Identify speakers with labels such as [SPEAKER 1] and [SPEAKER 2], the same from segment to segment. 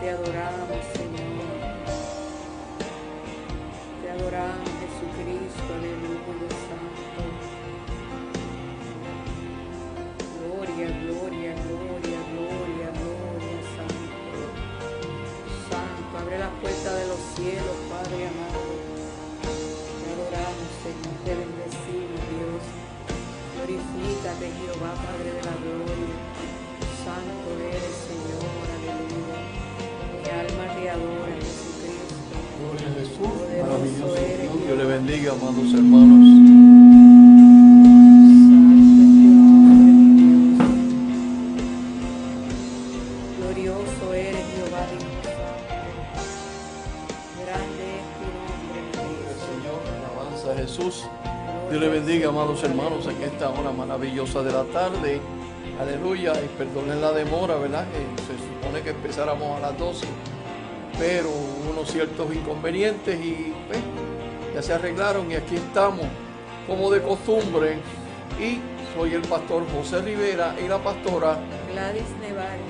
[SPEAKER 1] Te adoramos, Señor. Te adoramos, Jesucristo. Aleluya, Santo. Gloria, gloria, gloria, gloria, gloria, Santo. Santo, abre las puertas de los cielos, Padre amado. Te adoramos, Señor. Te bendecimos, Dios. Glorifícate, Jehová, Padre de la gloria. Santo eres, Señor, aleluya. Mi alma te adora, Jesucristo.
[SPEAKER 2] Gloria a Jesús,
[SPEAKER 1] Poderoso
[SPEAKER 2] maravilloso
[SPEAKER 1] eres,
[SPEAKER 2] Dios. Dios
[SPEAKER 1] Jehová.
[SPEAKER 2] le bendiga, amados hermanos.
[SPEAKER 1] Glorioso eres, Jehová Dios. Grande es tu nombre, mi
[SPEAKER 2] Gloria al
[SPEAKER 1] Dios.
[SPEAKER 2] Señor, alabanza a Jesús. Dios le bendiga, amados hermanos, en esta hora maravillosa de la tarde. Aleluya, y perdonen la demora, ¿verdad? Que se supone que empezáramos a las 12, pero hubo unos ciertos inconvenientes y pues, ya se arreglaron y aquí estamos, como de costumbre. Y soy el pastor José Rivera y la pastora
[SPEAKER 1] Gladys Nevares.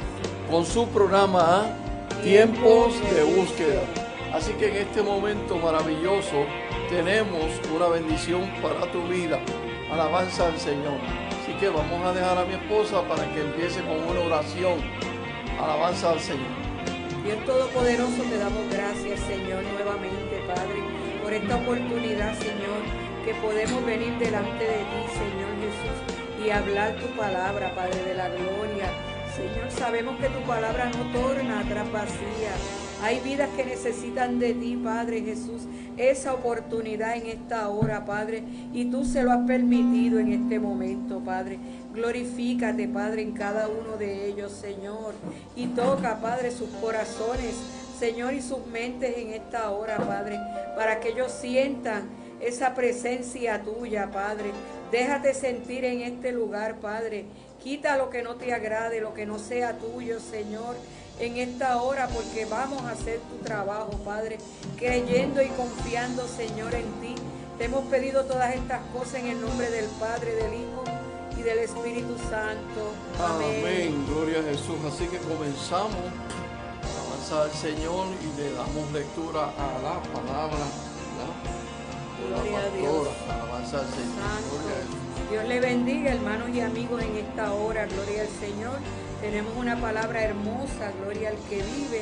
[SPEAKER 2] con su programa Tiempos de Búsqueda. Así que en este momento maravilloso tenemos una bendición para tu vida. Alabanza al Señor. Así que vamos a dejar a mi esposa para que empiece con una oración. Alabanza al Señor.
[SPEAKER 1] Dios Todopoderoso, te damos gracias, Señor, nuevamente, Padre, por esta oportunidad, Señor, que podemos venir delante de ti, Señor Jesús, y hablar tu palabra, Padre de la gloria. Señor, sabemos que tu palabra no torna atrás vacía. Hay vidas que necesitan de ti, Padre Jesús, esa oportunidad en esta hora, Padre, y tú se lo has permitido en este momento, Padre. Glorifícate, Padre, en cada uno de ellos, Señor, y toca, Padre, sus corazones, Señor, y sus mentes en esta hora, Padre, para que ellos sientan esa presencia tuya, Padre. Déjate sentir en este lugar, Padre. Quita lo que no te agrade, lo que no sea tuyo, Señor, en esta hora, porque vamos a hacer tu trabajo, Padre, creyendo y confiando, Señor, en ti. Te hemos pedido todas estas cosas en el nombre del Padre, del Hijo y del Espíritu Santo. Amén.
[SPEAKER 2] Amén. Gloria a Jesús. Así que comenzamos. Alabanza al Señor y le damos lectura a la palabra.
[SPEAKER 1] Gloria a Dios.
[SPEAKER 2] Alabanza al Señor.
[SPEAKER 1] Santo.
[SPEAKER 2] Gloria a Jesús.
[SPEAKER 1] Dios le bendiga, hermanos y amigos, en esta hora. Gloria al Señor. Tenemos una palabra hermosa, gloria al que vive.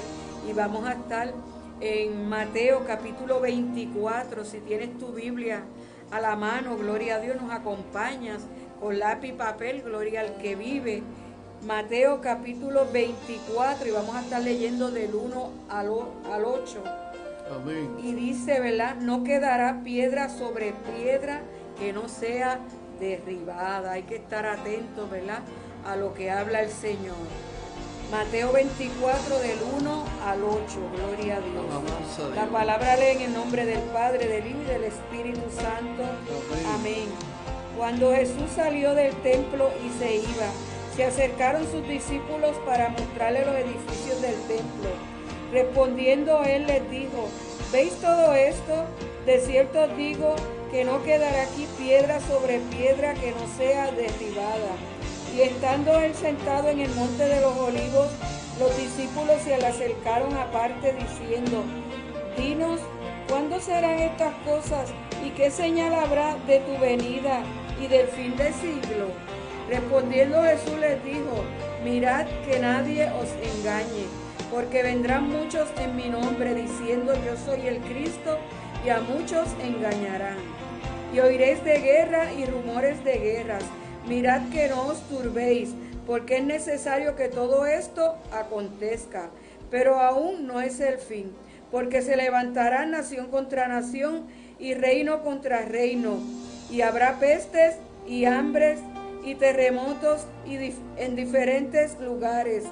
[SPEAKER 1] Y vamos a estar en Mateo capítulo 24. Si tienes tu Biblia a la mano, gloria a Dios, nos acompañas con lápiz y papel, gloria al que vive. Mateo capítulo 24 y vamos a estar leyendo del 1 al 8.
[SPEAKER 2] Amén.
[SPEAKER 1] Y dice, ¿verdad? No quedará piedra sobre piedra que no sea derribada. Hay que estar atentos, ¿verdad?, a lo que habla el Señor. Mateo 24 del 1 al 8. Gloria a Dios.
[SPEAKER 2] Alabanza a Dios.
[SPEAKER 1] La palabra lee en el nombre del Padre, del Hijo y del Espíritu Santo. Amén. Cuando Jesús salió del templo y se iba, se acercaron sus discípulos para mostrarle los edificios del templo. Respondiendo él les dijo: ¿veis todo esto? De cierto os digo que no quedará aquí piedra sobre piedra que no sea derribada. Y estando él sentado en el monte de los olivos, los discípulos se le acercaron aparte diciendo: dinos, ¿cuándo serán estas cosas? ¿Y qué señal habrá de tu venida y del fin del siglo? Respondiendo Jesús les dijo: mirad que nadie os engañe, porque vendrán muchos en mi nombre diciendo: yo soy el Cristo, y a muchos engañarán. Y oiréis de guerra y rumores de guerras. Mirad que no os turbéis, porque es necesario que todo esto acontezca, pero aún no es el fin, porque se levantará nación contra nación y reino contra reino, y habrá pestes y hambres y terremotos en diferentes lugares,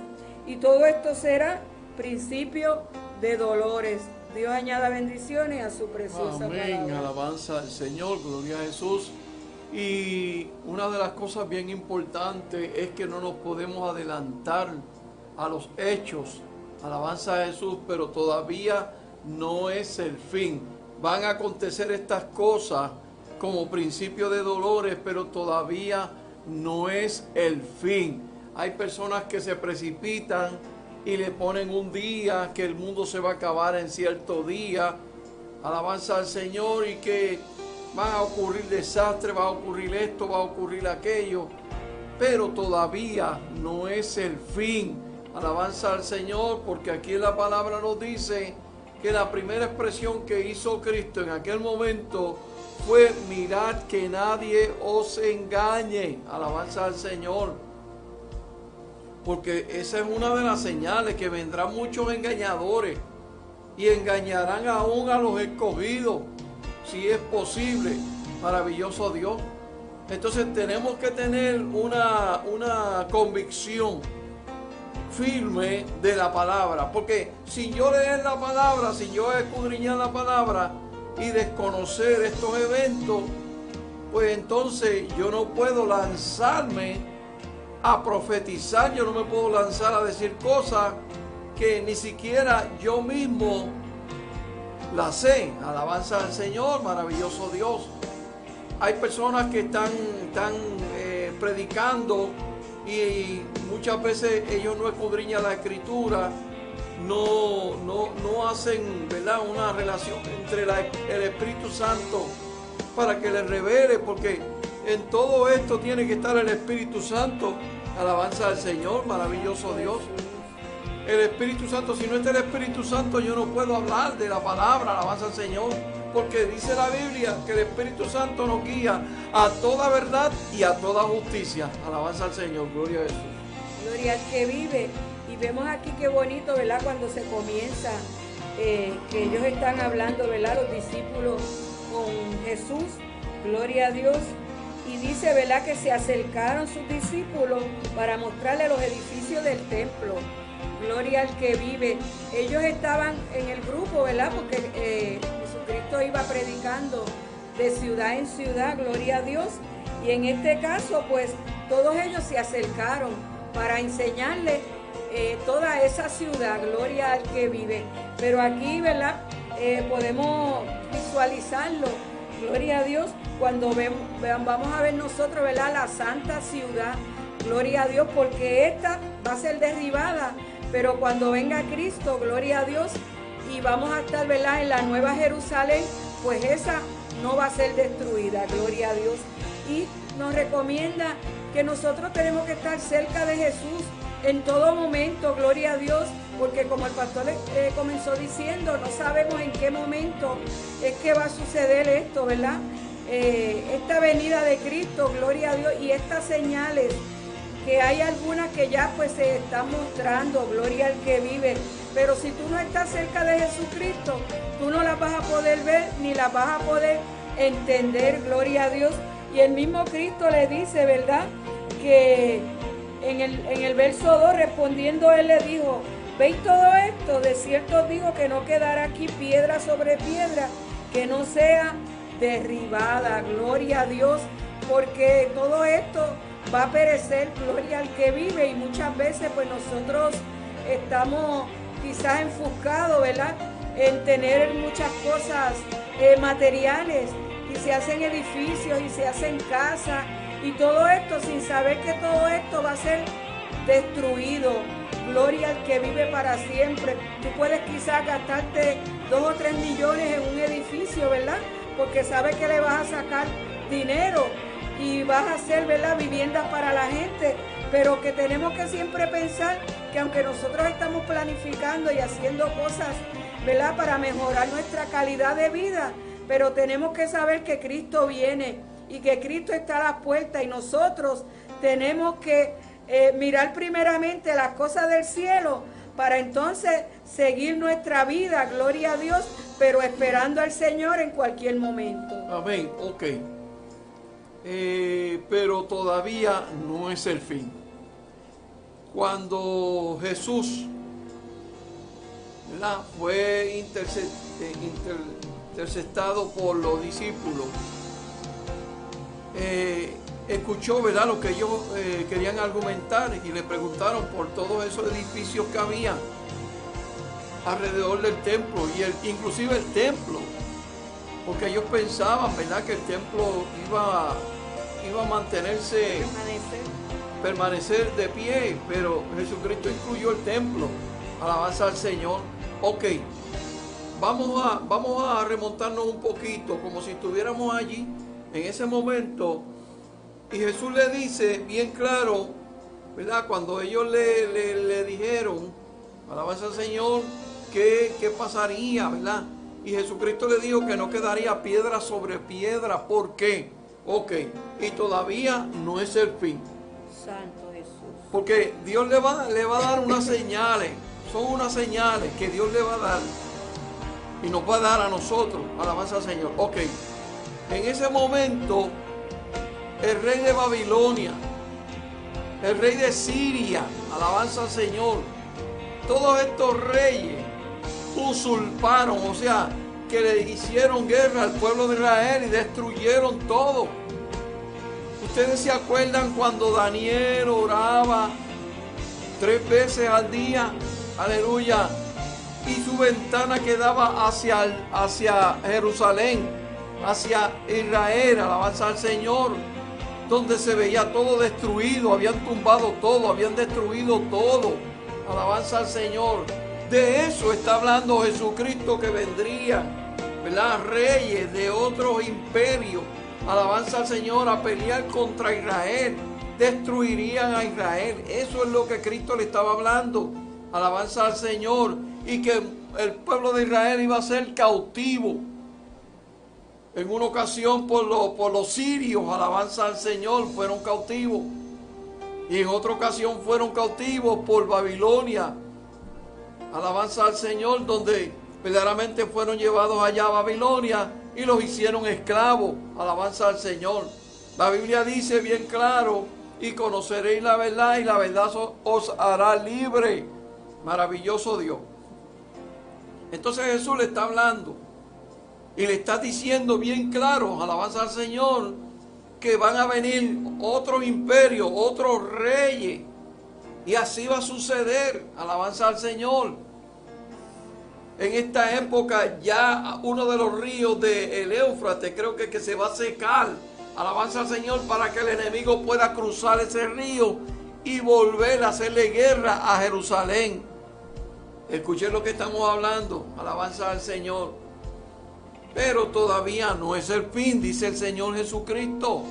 [SPEAKER 1] y todo esto será principio de dolores. Dios añada bendiciones a su preciosa
[SPEAKER 2] Amén.
[SPEAKER 1] palabra.
[SPEAKER 2] Alabanza al Señor. Gloria a Jesús. Y una de las cosas bien importantes es que no nos podemos adelantar a los hechos. Alabanza a Jesús, pero todavía no es el fin. Van a acontecer estas cosas como principio de dolores, pero todavía no es el fin. Hay personas que se precipitan y le ponen un día, que el mundo se va a acabar en cierto día, alabanza al Señor, y que van a ocurrir desastres, va a ocurrir esto, va a ocurrir aquello, pero todavía no es el fin. Alabanza al Señor, porque aquí en la palabra nos dice que la primera expresión que hizo Cristo en aquel momento fue: mirad que nadie os engañe. Alabanza al Señor, porque esa es una de las señales, que vendrán muchos engañadores y engañarán aún a los escogidos, si es posible. Maravilloso Dios. Entonces tenemos que tener una convicción firme de la palabra, porque si yo leer la palabra, si yo escudriñar la palabra y desconocer estos eventos, pues entonces yo no puedo lanzarme a profetizar, yo no me puedo lanzar a decir cosas que ni siquiera yo mismo las sé. Alabanza al Señor, maravilloso Dios. Hay personas que están predicando y muchas veces ellos no escudriñan la Escritura, no hacen, ¿verdad?, una relación entre el Espíritu Santo para que les revele, porque en todo esto tiene que estar el Espíritu Santo. Alabanza al Señor, maravilloso Dios. El Espíritu Santo, si no está el Espíritu Santo, yo no puedo hablar de la palabra. Alabanza al Señor, porque dice la Biblia que el Espíritu Santo nos guía a toda verdad y a toda justicia. Alabanza al Señor, gloria a Jesús.
[SPEAKER 1] Gloria al que vive. Y vemos aquí qué bonito, ¿verdad?, cuando se comienza, que ellos están hablando, ¿verdad?, los discípulos con Jesús, gloria a Dios. Y dice, ¿verdad?, que se acercaron sus discípulos para mostrarle los edificios del templo. Gloria al que vive. Ellos estaban en el grupo, ¿verdad?, porque Jesucristo iba predicando de ciudad en ciudad, gloria a Dios. Y en este caso, pues, todos ellos se acercaron para enseñarle toda esa ciudad, gloria al que vive. Pero aquí, ¿verdad?, podemos visualizarlo, gloria a Dios, cuando vamos a ver nosotros, ¿verdad?, la santa ciudad, gloria a Dios, porque esta va a ser derribada, pero cuando venga Cristo, gloria a Dios, y vamos a estar, ¿verdad?, en la Nueva Jerusalén, pues esa no va a ser destruida, gloria a Dios. Y nos recomienda que nosotros tenemos que estar cerca de Jesús en todo momento, gloria a Dios, porque como el pastor comenzó diciendo, no sabemos en qué momento es que va a suceder esto, ¿verdad? Esta venida de Cristo, gloria a Dios, y estas señales, que hay algunas que ya pues se están mostrando, gloria al que vive, pero si tú no estás cerca de Jesucristo, tú no las vas a poder ver, ni las vas a poder entender, gloria a Dios. Y el mismo Cristo le dice, ¿verdad?, que en el verso 2, respondiendo él le dijo: ¿veis todo esto? De cierto os digo que no quedará aquí piedra sobre piedra que no sea derribada, gloria a Dios, porque todo esto va a perecer, gloria al que vive. Y muchas veces pues nosotros estamos quizás enfuscados, ¿verdad?, en tener muchas cosas materiales, y se hacen edificios y se hacen casas y todo esto sin saber que todo esto va a ser destruido. Gloria al que vive para siempre. Tú puedes quizás gastarte 2 o 3 millones en un edificio, ¿verdad?, porque sabes que le vas a sacar dinero y vas a hacer, ¿verdad?, viviendas para la gente, pero que tenemos que siempre pensar que aunque nosotros estamos planificando y haciendo cosas, ¿verdad?, para mejorar nuestra calidad de vida, pero tenemos que saber que Cristo viene y que Cristo está a las puertas, y nosotros tenemos que mirar primeramente las cosas del cielo para entonces seguir nuestra vida, gloria a Dios, pero esperando al Señor en cualquier momento.
[SPEAKER 2] Amén, ok. Pero todavía no es el fin. Cuando Jesús, ¿verdad?, fue intercestado por los discípulos, escuchó, ¿verdad?, lo que ellos querían argumentar, y le preguntaron por todos esos edificios que había alrededor del templo, y inclusive el templo, porque ellos pensaban, ¿verdad?, que el templo iba a mantenerse, permanecer de pie, pero Jesucristo incluyó el templo. Alabanza al Señor. Ok, vamos a remontarnos un poquito, como si estuviéramos allí en ese momento. Y Jesús le dice bien claro, ¿verdad? Cuando ellos le dijeron, alabanza al Señor, ¿qué pasaría, verdad? Y Jesucristo le dijo que no quedaría piedra sobre piedra. ¿Por qué? Ok, y todavía no es el fin.
[SPEAKER 1] Santo Jesús.
[SPEAKER 2] Porque Dios le va a dar unas señales. Son unas señales que Dios le va a dar. Y nos va a dar a nosotros. Alabanza al Señor. Ok, en ese momento, el rey de Babilonia, el rey de Siria, alabanza al Señor, todos estos reyes usurparon, o sea, que le hicieron guerra al pueblo de Israel y destruyeron todo. Ustedes se acuerdan cuando Daniel oraba 3 veces al día, aleluya, y su ventana quedaba hacia Jerusalén, hacia Israel, alabanza al Señor, donde se veía todo destruido, habían tumbado todo, habían destruido todo, alabanza al Señor. De eso está hablando Jesucristo, que vendrían, ¿verdad?, reyes de otros imperios, alabanza al Señor, a pelear contra Israel, destruirían a Israel. Eso es lo que Cristo le estaba hablando, alabanza al Señor, y que el pueblo de Israel iba a ser cautivo en una ocasión por los sirios, alabanza al Señor, fueron cautivos, y en otra ocasión fueron cautivos por Babilonia, alabanza al Señor, donde verdaderamente fueron llevados allá a Babilonia y los hicieron esclavos, alabanza al Señor. La Biblia dice bien claro, y conoceréis la verdad y la verdad os hará libre. Maravilloso Dios. Entonces Jesús le está hablando y le está diciendo bien claro, alabanza al Señor, que van a venir otros imperios, otros reyes, y así va a suceder, alabanza al Señor. En esta época ya uno de los ríos del Éufrates creo que se va a secar, alabanza al Señor, para que el enemigo pueda cruzar ese río y volver a hacerle guerra a Jerusalén. Escuchen lo que estamos hablando, alabanza al Señor. Pero todavía no es el fin, dice el Señor Jesucristo,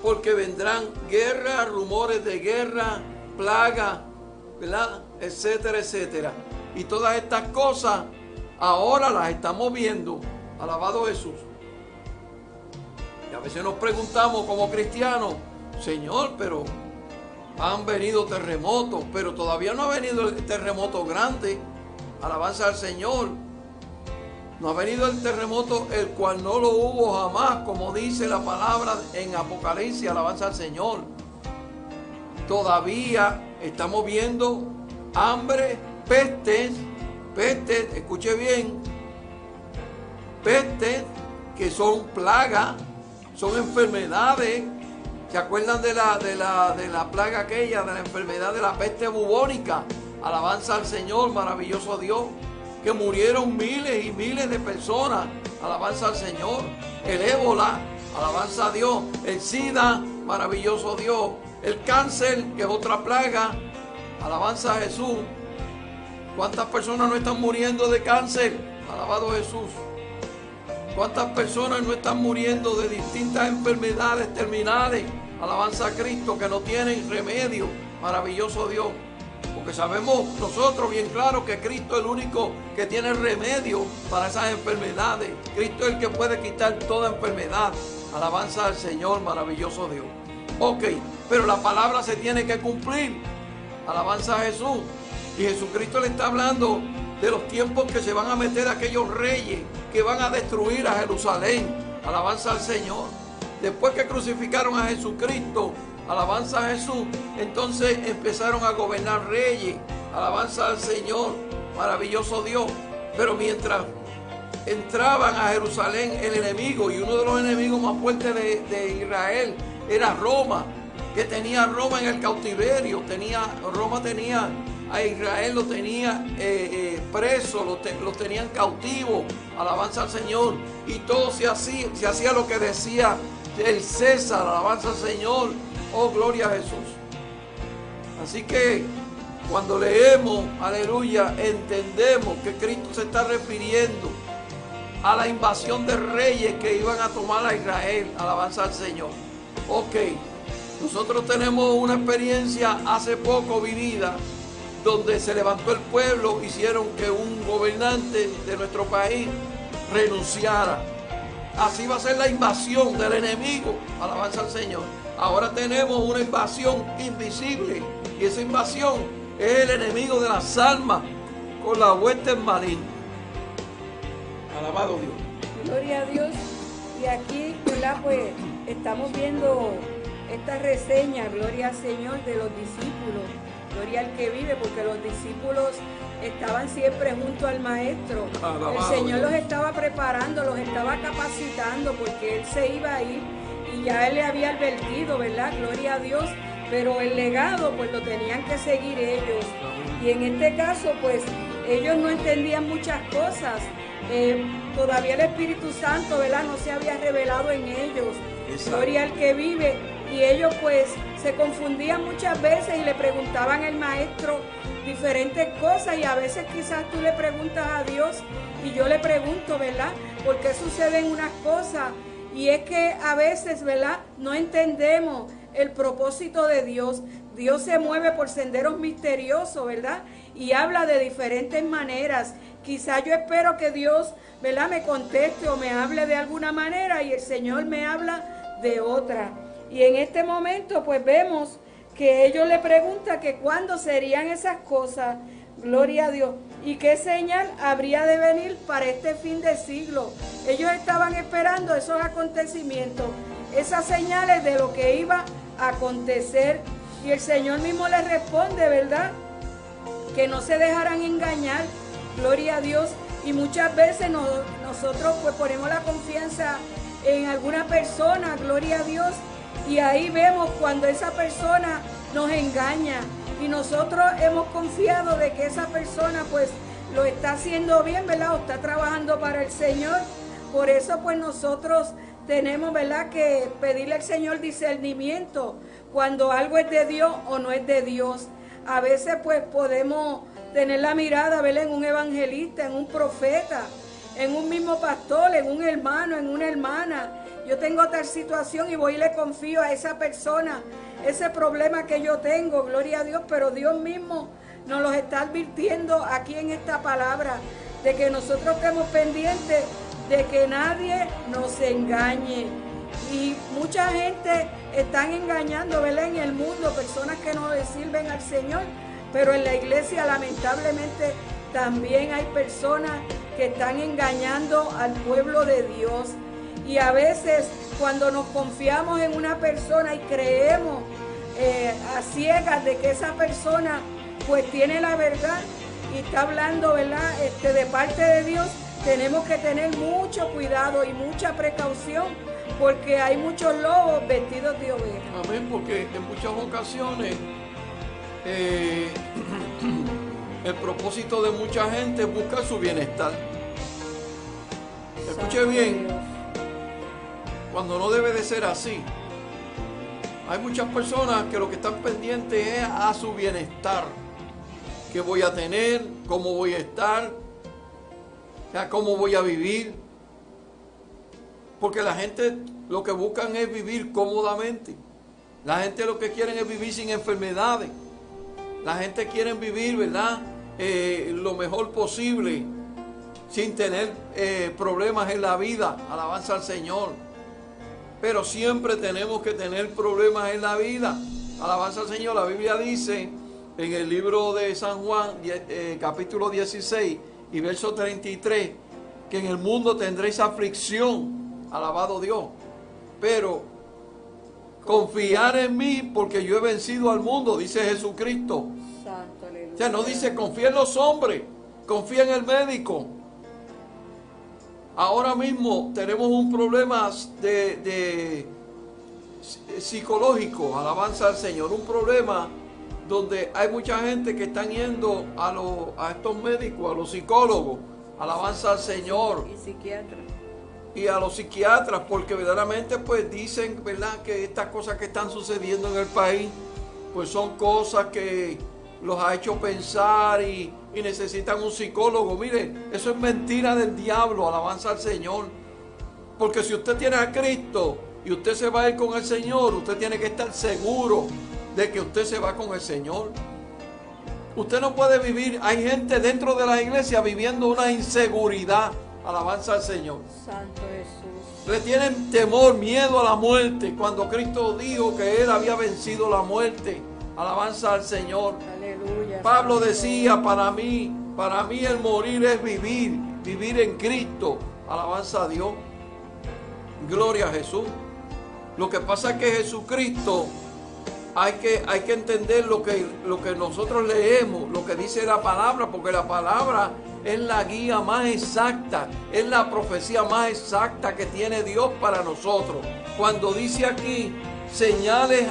[SPEAKER 2] porque vendrán guerras, rumores de guerra, plagas, ¿verdad?, etcétera, etcétera. Y todas estas cosas ahora las estamos viendo, alabado Jesús. Y a veces nos preguntamos como cristianos, Señor, pero han venido terremotos, pero todavía no ha venido el terremoto grande, alabanza al Señor. No ha venido el terremoto, el cual no lo hubo jamás, como dice la palabra en Apocalipsis, alabanza al Señor. Todavía estamos viendo hambre, pestes, escuche bien, pestes que son plagas, son enfermedades. ¿Se acuerdan de la plaga aquella, de la enfermedad de la peste bubónica? Alabanza al Señor, maravilloso Dios, que murieron miles y miles de personas, alabanza al Señor. El ébola, alabanza a Dios. El SIDA, maravilloso Dios. El cáncer, que es otra plaga, alabanza a Jesús. ¿Cuántas personas no están muriendo de cáncer? Alabado Jesús. ¿Cuántas personas no están muriendo de distintas enfermedades terminales? Alabanza a Cristo, que no tienen remedio. Maravilloso Dios. Porque sabemos nosotros bien claro que Cristo es el único que tiene remedio para esas enfermedades. Cristo es el que puede quitar toda enfermedad. Alabanza al Señor, maravilloso Dios. Ok, pero la palabra se tiene que cumplir. Alabanza a Jesús. Y Jesucristo le está hablando de los tiempos que se van a meter aquellos reyes que van a destruir a Jerusalén. Alabanza al Señor. Después que crucificaron a Jesucristo, alabanza a Jesús, entonces empezaron a gobernar reyes. Alabanza al Señor, maravilloso Dios. Pero mientras entraban a Jerusalén el enemigo, y uno de los enemigos más fuertes de Israel era Roma, que tenía a Roma en el cautiverio. Roma tenía a Israel, lo tenía preso, los tenían cautivos. Alabanza al Señor. Y todo se hacía lo que decía el César. Alabanza al Señor. Oh, gloria a Jesús. Así que Cuando leemos, aleluya, entendemos que Cristo se está refiriendo a la invasión de reyes que iban a tomar a Israel. Alabanza al Señor. Ok, nosotros tenemos una experiencia hace poco vivida, donde se levantó el pueblo, hicieron que un gobernante de nuestro país renunciara. Así va a ser la invasión del enemigo. Alabanza al Señor. Ahora tenemos una invasión invisible, y esa invasión es el enemigo de las almas con la hueste maligna. Alabado Dios.
[SPEAKER 1] Gloria a Dios. Y aquí, ¿verdad? Pues estamos viendo esta reseña, gloria al Señor, de los discípulos. Gloria al que vive, porque los discípulos estaban siempre junto al Maestro.
[SPEAKER 2] Alabado
[SPEAKER 1] El Señor
[SPEAKER 2] Dios.
[SPEAKER 1] los estaba preparando, los estaba capacitando, porque Él se iba a ir y ya Él le había advertido, ¿verdad? Gloria a Dios. Pero el legado, pues lo tenían que seguir ellos. Y en este caso, pues ellos no entendían muchas cosas. Todavía el Espíritu Santo, ¿verdad? No se había revelado en ellos.
[SPEAKER 2] Exacto.
[SPEAKER 1] Gloria al que vive. Y ellos pues se confundían muchas veces y le preguntaban al Maestro diferentes cosas, y a veces quizás tú le preguntas a Dios y yo le pregunto, ¿verdad? ¿Por qué suceden unas cosas? Y es que a veces, ¿verdad? No entendemos el propósito de Dios. Dios se mueve por senderos misteriosos, ¿verdad? Y habla de diferentes maneras. Quizás yo espero que Dios, ¿verdad?, me conteste o me hable de alguna manera y el Señor me habla de otra. Y en este momento pues vemos que ellos le preguntan que cuándo serían esas cosas, gloria a Dios, y qué señal habría de venir para este fin de siglo. Ellos estaban esperando esos acontecimientos, esas señales de lo que iba a acontecer, y el Señor mismo les responde, ¿verdad?, que no se dejaran engañar, gloria a Dios. Y muchas veces nosotros pues ponemos la confianza en alguna persona, gloria a Dios, y ahí vemos cuando esa persona nos engaña y nosotros hemos confiado de que esa persona pues lo está haciendo bien, ¿verdad? O está trabajando para el Señor. Por eso pues nosotros tenemos, ¿verdad?, que pedirle al Señor discernimiento cuando algo es de Dios o no es de Dios. A veces pues podemos tener la mirada, ¿verdad?, en un evangelista, en un profeta, en un mismo pastor, en un hermano, en una hermana. Yo tengo tal situación y voy y le confío a esa persona ese problema que yo tengo, gloria a Dios, pero Dios mismo nos los está advirtiendo aquí en esta palabra, de que nosotros estemos pendientes de que nadie nos engañe. Y mucha gente están engañando, ¿verdad?, en el mundo, personas que no le sirven al Señor, pero en la iglesia lamentablemente también hay personas que están engañando al pueblo de Dios. Y a veces cuando nos confiamos en una persona y creemos a ciegas de que esa persona pues tiene la verdad y está hablando, ¿verdad?, de parte de Dios, tenemos que tener mucho cuidado y mucha precaución, porque hay muchos lobos vestidos de ovejas.
[SPEAKER 2] Amén, porque en muchas ocasiones el propósito de mucha gente es buscar su bienestar. Escuche bien, cuando no debe de ser así. Hay muchas personas que lo que están pendientes es a su bienestar. ¿Qué voy a tener? ¿Cómo voy a estar? O sea, ¿cómo voy a vivir? Porque la gente lo que buscan es vivir cómodamente. La gente lo que quieren es vivir sin enfermedades. La gente quiere vivir, ¿verdad?, lo mejor posible, sin tener problemas en la vida. Alabanza al Señor. Pero siempre tenemos que tener problemas en la vida. Alabanza al Señor. La Biblia dice en el libro de San Juan, capítulo 16 y verso 33, que en el mundo tendréis aflicción. Alabado Dios. Pero confiar en mí porque yo he vencido al mundo, dice Jesucristo.
[SPEAKER 1] Santo, aleluya.
[SPEAKER 2] O sea, no dice confía en los hombres, confía en el médico. Ahora mismo tenemos un problema de psicológico, alabanza al Señor, un problema donde hay mucha gente que están yendo a estos médicos, a los psicólogos, alabanza al Señor.
[SPEAKER 1] Y psiquiatras.
[SPEAKER 2] Y a los psiquiatras, porque verdaderamente pues dicen, ¿verdad?, que estas cosas que están sucediendo en el país pues son cosas que los ha hecho pensar y necesitan un psicólogo. Mire, eso es mentira del diablo, alabanza al Señor. Porque si usted tiene a Cristo y usted se va a ir con el Señor, usted tiene que estar seguro de que usted se va con el Señor. Usted no puede vivir, hay gente dentro de la iglesia viviendo una inseguridad, alabanza al Señor.
[SPEAKER 1] Santo Jesús.
[SPEAKER 2] Le tienen temor, miedo a la muerte, cuando Cristo dijo que Él había vencido la muerte. Alabanza al Señor.
[SPEAKER 1] Aleluya.
[SPEAKER 2] Pablo decía, para mí el morir es vivir, vivir en Cristo. Alabanza a Dios. Gloria a Jesús. Lo que pasa es que Jesucristo, hay que entender lo que nosotros leemos, lo que dice la palabra, porque la palabra es la guía más exacta, es la profecía más exacta que tiene Dios para nosotros. Cuando dice aquí, señales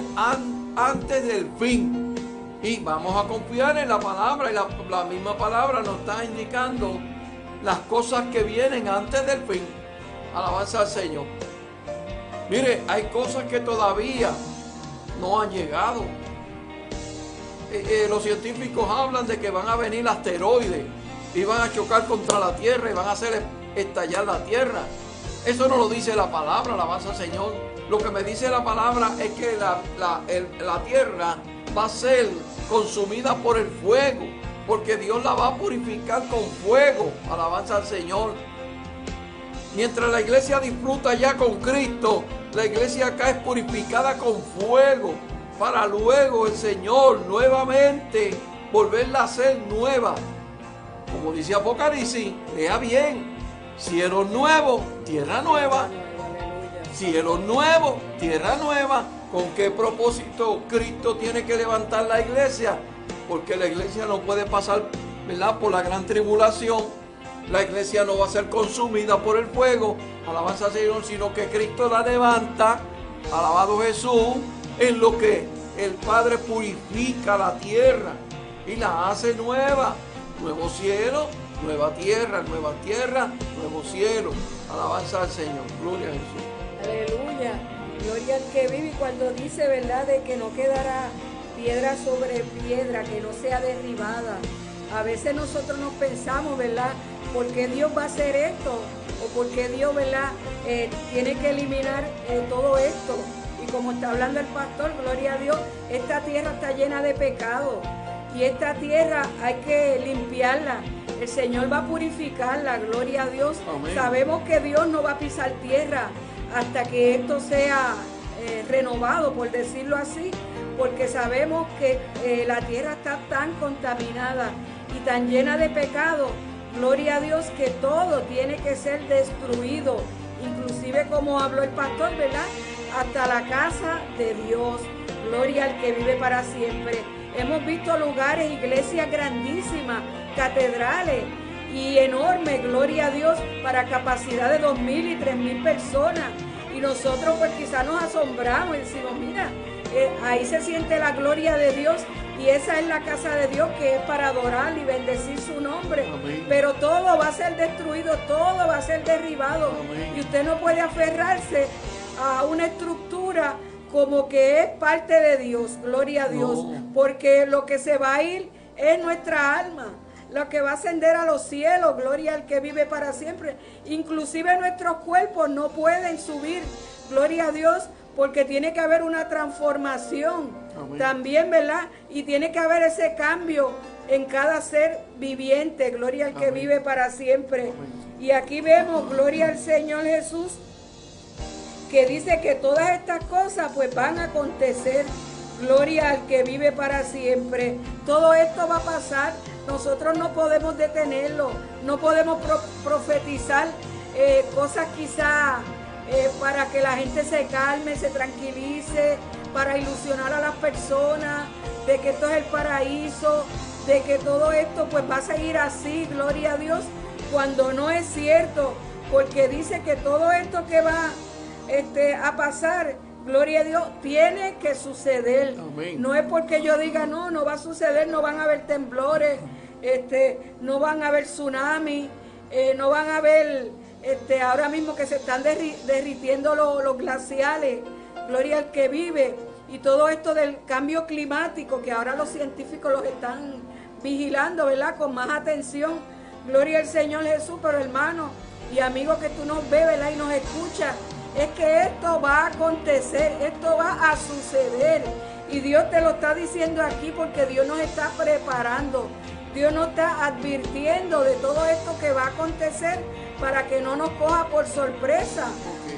[SPEAKER 2] antes del fin, y vamos a confiar en la palabra, y la misma palabra nos está indicando las cosas que vienen antes del fin. Alabanza al Señor. Mire, hay cosas que todavía no han llegado. Los científicos hablan de que van a venir asteroides y van a chocar contra la Tierra y van a hacer estallar la Tierra. Eso no lo dice la palabra, alabanza al Señor. Lo que me dice la palabra es que la Tierra va a ser consumida por el fuego, porque Dios la va a purificar con fuego, alabanza al Señor. Mientras la iglesia disfruta ya con Cristo, la iglesia acá es purificada con fuego, para luego el Señor nuevamente volverla a hacer nueva. Como dice Apocalipsis, lea bien, cielos nuevos, tierra nueva. Cielos nuevos, tierra nueva. ¿Con qué propósito Cristo tiene que levantar la iglesia? Porque la iglesia no puede pasar, ¿verdad?, por la gran tribulación. La iglesia no va a ser consumida por el fuego, alabanza al Señor, sino que Cristo la levanta, alabado Jesús, en lo que el Padre purifica la tierra y la hace nueva. Nuevo cielo, nueva tierra, nuevo cielo. Alabanza al Señor, gloria a Jesús.
[SPEAKER 1] Aleluya, gloria al que vive. Y cuando dice, ¿verdad?, de que no quedará piedra sobre piedra, que no sea derribada. A veces nosotros nos pensamos, ¿verdad?, ¿por qué Dios va a hacer esto? ¿O por qué Dios, ¿verdad?, tiene que eliminar todo esto? Y como está hablando el pastor, gloria a Dios, esta tierra está llena de pecado. Y esta tierra hay que limpiarla. El Señor va a purificarla, gloria a Dios.
[SPEAKER 2] Amén.
[SPEAKER 1] Sabemos que Dios no va a pisar tierra hasta que esto sea renovado, por decirlo así, porque sabemos que la tierra está tan contaminada y tan llena de pecado, gloria a Dios, que todo tiene que ser destruido, inclusive como habló el pastor, ¿verdad?, hasta la casa de Dios, gloria al que vive para siempre. Hemos visto lugares, iglesias grandísimas, catedrales y enormes, gloria a Dios, para capacidad de 2,000 y 3,000 personas. Y nosotros pues quizás nos asombramos y decimos, mira, ahí se siente la gloria de Dios y esa es la casa de Dios, que es para adorar y bendecir su nombre.
[SPEAKER 2] Amén.
[SPEAKER 1] Pero todo va a ser destruido, todo va a ser derribado.
[SPEAKER 2] Amén.
[SPEAKER 1] Y usted no puede aferrarse a una estructura como que es parte de Dios, gloria a Dios,
[SPEAKER 2] No.
[SPEAKER 1] porque lo que se va a ir es nuestra alma, lo que va a ascender a los cielos, gloria al que vive para siempre. Inclusive nuestros cuerpos no pueden subir, gloria a Dios, porque tiene que haber una transformación.
[SPEAKER 2] Amén. También,
[SPEAKER 1] ¿verdad? Y tiene que haber ese cambio en cada ser viviente, gloria al que
[SPEAKER 2] Amén.
[SPEAKER 1] vive para siempre.
[SPEAKER 2] Amén.
[SPEAKER 1] Y aquí vemos, gloria al Señor Jesús, que dice que todas estas cosas pues van a acontecer, gloria al que vive para siempre. Todo esto va a pasar, nosotros no podemos detenerlo, no podemos profetizar cosas quizás para que la gente se calme, se tranquilice, para ilusionar a las personas de que esto es el paraíso, de que todo esto pues va a seguir así, gloria a Dios, cuando no es cierto, porque dice que todo esto que va a pasar, gloria a Dios, tiene que suceder.
[SPEAKER 2] Amén.
[SPEAKER 1] No es porque yo diga no va a suceder, no van a haber temblores, no van a haber tsunamis, no van a haber ahora mismo que se están derritiendo los glaciales, gloria al que vive. y todo esto del cambio climático, que ahora los científicos los están vigilando, ¿verdad? Con más atención. Gloria al Señor Jesús, pero hermano y amigo que tú nos ves, ¿verdad? Y nos escuchas, es que esto va a acontecer, esto va a suceder. Y Dios te lo está diciendo aquí porque Dios nos está preparando. Dios nos está advirtiendo de todo esto que va a acontecer para que no nos coja por sorpresa.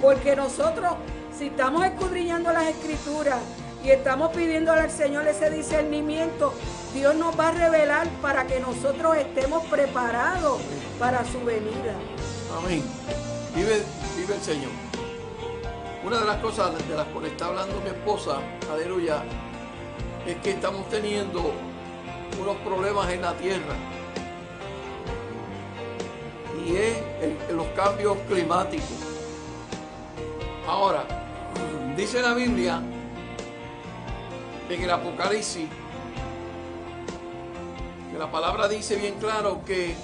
[SPEAKER 1] Porque nosotros, si estamos escudriñando las Escrituras y estamos pidiéndole al Señor ese discernimiento, Dios nos va a revelar para que nosotros estemos preparados para su venida.
[SPEAKER 2] Amén. Vive el Señor. Una de las cosas de las cuales está hablando mi esposa, aleluya, es que estamos teniendo unos problemas en la tierra. Y es los cambios climáticos. Ahora, dice la Biblia, en el Apocalipsis, que la palabra dice bien claro que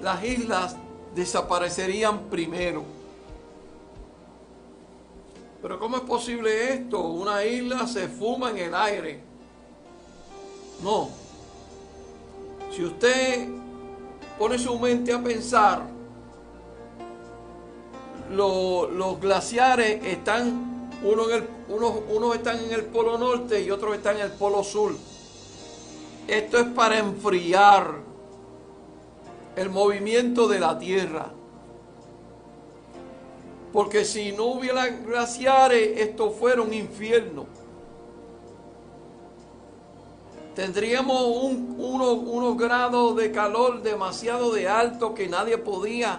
[SPEAKER 2] las islas desaparecerían primero. Pero ¿cómo es posible esto? Una isla se fuma en el aire. No. Si usted pone su mente a pensar, los glaciares están, unos están en el polo norte y otros están en el polo sur. Esto es para enfriar el movimiento de la tierra. Porque si no hubiera glaciares, esto fuera un infierno. Tendríamos unos grados de calor demasiado de alto que nadie podría